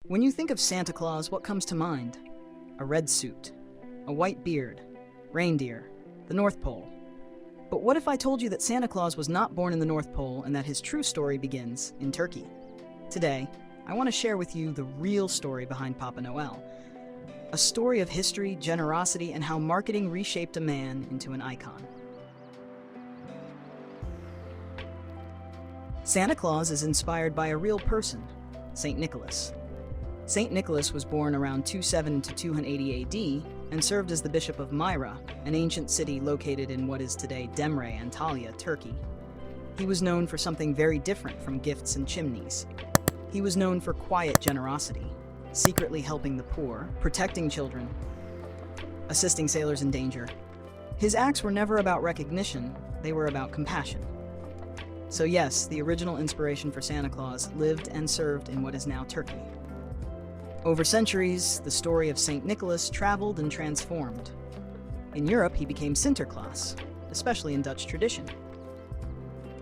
When you think of Santa Claus, what comes to mind? A red suit, a white beard, reindeer, the North Pole. But what if I told you that Santa Claus was not born in the North Pole and that his true story begins in Turkey? Today, I want to share with you the real story behind Papa Noel. A story of history, generosity, and how marketing reshaped a man into an icon. Santa Claus is inspired by a real person, St. Nicholas. St. Nicholas was born around 270 to 280 AD and served as the Bishop of Myra, an ancient city located in what is today Demre, Anatolia, Turkey. He was known for something very different from gifts and chimneys. He was known for quiet generosity, secretly helping the poor, protecting children, assisting sailors in danger. His acts were never about recognition, they were about compassion. So yes, the original inspiration for Santa Claus lived and served in what is now Turkey. Over centuries, the story of St. Nicholas traveled and transformed. In Europe, he became Sinterklaas, especially in Dutch tradition.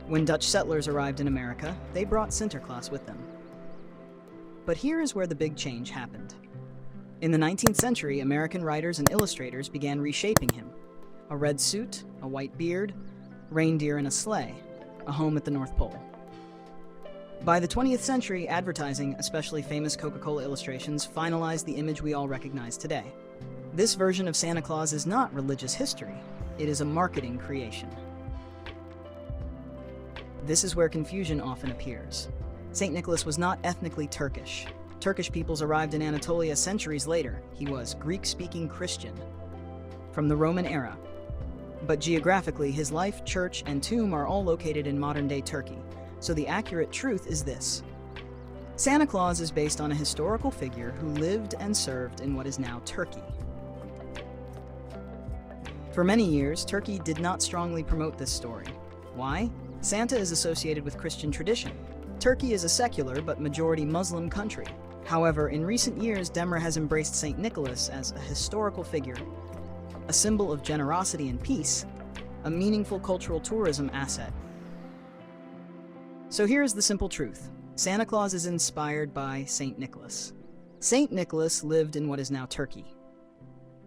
When Dutch settlers arrived in America, they brought Sinterklaas with them. But here is where the big change happened. In the 19th century, American writers and illustrators began reshaping him. A red suit, a white beard, reindeer in a sleigh, a home at the North Pole. By the 20th century, advertising, especially famous Coca-Cola illustrations, finalized the image we all recognize today. This version of Santa Claus is not religious history, it is a marketing creation. This is where confusion often appears. St. Nicholas was not ethnically Turkish. Turkish peoples arrived in Anatolia centuries later. He was Greek-speaking Christian from the Roman era. But geographically, his life, church, and tomb are all located in modern-day Turkey. So the accurate truth is this. Santa Claus is based on a historical figure who lived and served in what is now Turkey. For many years, Turkey did not strongly promote this story. Why? Santa is associated with Christian tradition. Turkey is a secular but majority Muslim country. However, in recent years, Demre has embraced St. Nicholas as a historical figure, a symbol of generosity and peace, a meaningful cultural tourism asset. So here's the simple truth. Santa Claus is inspired by St. Nicholas. St. Nicholas lived in what is now Turkey.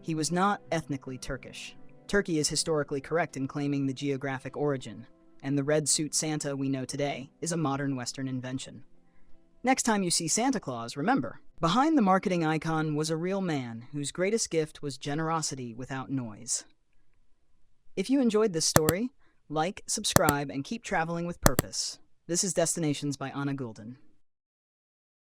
He was not ethnically Turkish. Turkey is historically correct in claiming the geographic origin, and the red suit Santa we know today is a modern Western invention. Next time you see Santa Claus, remember, behind the marketing icon was a real man whose greatest gift was generosity without noise. If you enjoyed this story, like, subscribe, and keep traveling with purpose. This is Destinations by Gulden.